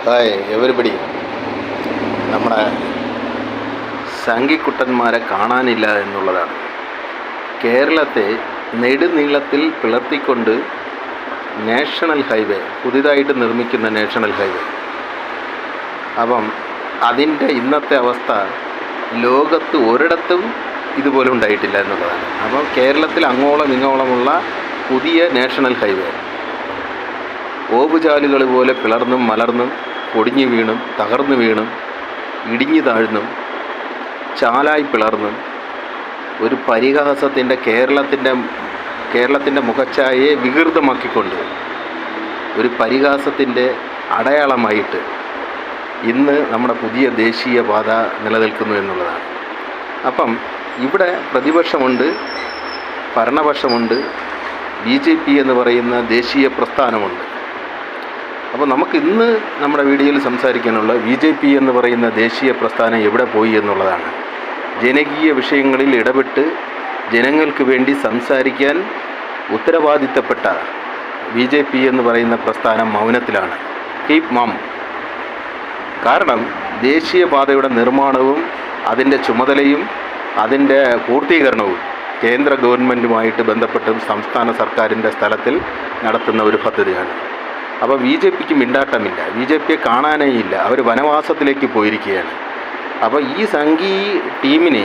Hi everybody. നമ്മുടെ സംഘിക്കുട്ടന്മാരെ കാണാനില്ല എന്നുള്ളതാണ്. കേരളത്തെ നെടുനീളത്തിൽ പിളർത്തിക്കൊണ്ട് നാഷണൽ ഹൈവേ, പുതിയതായിട്ട് നിർമ്മിക്കുന്ന നാഷണൽ ഹൈവേ. അപ്പം അതിൻ്റെ ഇന്നത്തെ അവസ്ഥ ലോകത്ത് ഒരിടത്തും ഇതുപോലെ ഉണ്ടായിട്ടില്ല എന്നുള്ളതാണ്. അപ്പം കേരളത്തിൽ അങ്ങോളം ഇങ്ങോളമുള്ള പുതിയ നാഷണൽ ഹൈവേ ഓവുചാലുകൾ പോലെ പിളർന്നും മലർന്നും പൊടിഞ്ഞു വീണും തകർന്നു വീണും ഇടിഞ്ഞു താഴ്ന്നും ചാലായി പിളർന്നും ഒരു പരിഹാസത്തിൻ്റെ കേരളത്തിൻ്റെ മുഖച്ഛായയെ വികൃതമാക്കിക്കൊണ്ട് ഒരു പരിഹാസത്തിൻ്റെ അടയാളമായിട്ട് ഇന്ന് നമ്മുടെ പുതിയ ദേശീയപാത നിലനിൽക്കുന്നു എന്നുള്ളതാണ്. അപ്പം ഇവിടെ പ്രതിപക്ഷമുണ്ട്, ഭരണപക്ഷമുണ്ട്, BJP എന്ന് പറയുന്ന ദേശീയ പ്രസ്ഥാനമുണ്ട്. അപ്പോൾ നമുക്ക് ഇന്ന് നമ്മുടെ വീഡിയോയിൽ സംസാരിക്കാനുള്ള BJP എന്ന് പറയുന്ന ദേശീയ പ്രസ്ഥാനം എവിടെ പോയി എന്നുള്ളതാണ്. ജനകീയ വിഷയങ്ങളിൽ ഇടപെട്ട് ജനങ്ങൾക്ക് വേണ്ടി സംസാരിക്കാൻ ഉത്തരവാദിത്തപ്പെട്ട BJP എന്ന് പറയുന്ന പ്രസ്ഥാനം മൗനത്തിലാണ്. കീപ് മം. കാരണം ദേശീയപാതയുടെ നിർമ്മാണവും അതിൻ്റെ ചുമതലയും അതിൻ്റെ പൂർത്തീകരണവും കേന്ദ്ര ഗവൺമെൻറ്റുമായിട്ട് ബന്ധപ്പെട്ടും സംസ്ഥാന സർക്കാരിൻ്റെ സ്ഥലത്തിൽ നടത്തുന്ന ഒരു പദ്ധതിയാണ്. അപ്പോൾ BJPക്ക് മിണ്ടാട്ടമില്ല, BJPയെ കാണാനേ ഇല്ല. അവർ വനവാസത്തിലേക്ക് പോയിരിക്കുകയാണ്. അപ്പോൾ ഈ സംഘി ടീമിന്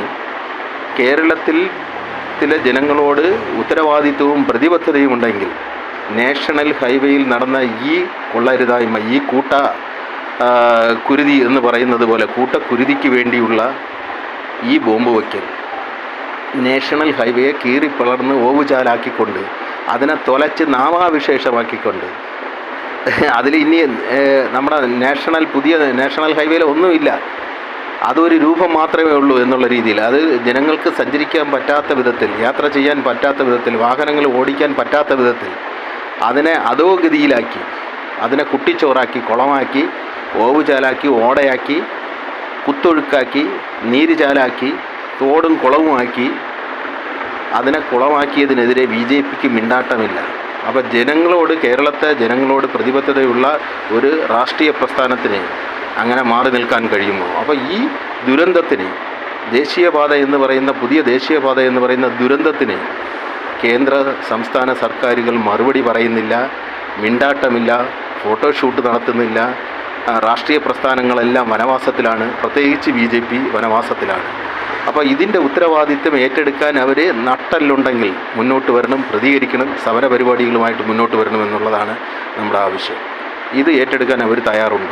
കേരളത്തിലെ ജനങ്ങളോട് ഉത്തരവാദിത്വവും പ്രതിബദ്ധതയും ഉണ്ടെങ്കിൽ നാഷണൽ ഹൈവേയിൽ നടന്ന ഈ കൊള്ളരുതായ്മ, ഈ കുരുതി എന്ന് പറയുന്നത് പോലെ കൂട്ടക്കുരുതിക്ക് വേണ്ടിയുള്ള ഈ ബോംബ് വയ്ക്കൽ, നാഷണൽ ഹൈവേയെ കീറിപ്പിളർന്ന് ഓവുചാലാക്കിക്കൊണ്ട് അതിനെ തൊലച്ച് നാമാവിശേഷമാക്കിക്കൊണ്ട് അതിൽ ഇനി നമ്മുടെ പുതിയ നാഷണൽ ഹൈവേയിൽ ഒന്നുമില്ല, അതൊരു രൂപം മാത്രമേ ഉള്ളൂ എന്നുള്ള രീതിയിൽ, അത് ജനങ്ങൾക്ക് സഞ്ചരിക്കാൻ പറ്റാത്ത വിധത്തിൽ, യാത്ര ചെയ്യാൻ പറ്റാത്ത വിധത്തിൽ, വാഹനങ്ങൾ ഓടിക്കാൻ പറ്റാത്ത വിധത്തിൽ അതിനെ അധോഗതിയിലാക്കി, അതിനെ കുട്ടിച്ചോറാക്കി, കുളമാക്കി, ഓവുചാലാക്കി, ഓടയാക്കി, കുത്തൊഴുക്കാക്കി, നീരുചാലാക്കി, തോടും കുളവുമാക്കി, അതിനെ കുളമാക്കിയതിനെതിരെ BJPക്ക് മിണ്ടാട്ടമില്ല. അപ്പോൾ കേരളത്തെ ജനങ്ങളോട് പ്രതിബദ്ധതയുള്ള ഒരു രാഷ്ട്രീയ പ്രസ്ഥാനത്തിന് അങ്ങനെ മാറി നിൽക്കാൻ കഴിയുമോ? അപ്പോൾ ഈ ദുരന്തത്തിന്, പുതിയ ദേശീയപാത എന്ന് പറയുന്ന ദുരന്തത്തിന് കേന്ദ്ര സംസ്ഥാന സർക്കാരുകൾ മറുപടി പറയുന്നില്ല, മിണ്ടാട്ടമില്ല, ഫോട്ടോഷൂട്ട് നടത്തുന്നില്ല. രാഷ്ട്രീയ പ്രസ്ഥാനങ്ങളെല്ലാം വനവാസത്തിലാണ്, പ്രത്യേകിച്ച് BJP വനവാസത്തിലാണ്. അപ്പോൾ ഇതിൻ്റെ ഉത്തരവാദിത്വം ഏറ്റെടുക്കാൻ അവർ നട്ടല്ലുണ്ടെങ്കിൽ മുന്നോട്ട് വരണം, പ്രതികരിക്കണം, സമരപരിപാടികളുമായിട്ട് മുന്നോട്ട് വരണം എന്നുള്ളതാണ് നമ്മുടെ ആവശ്യം. ഇത് ഏറ്റെടുക്കാൻ അവർ തയ്യാറുണ്ടോ?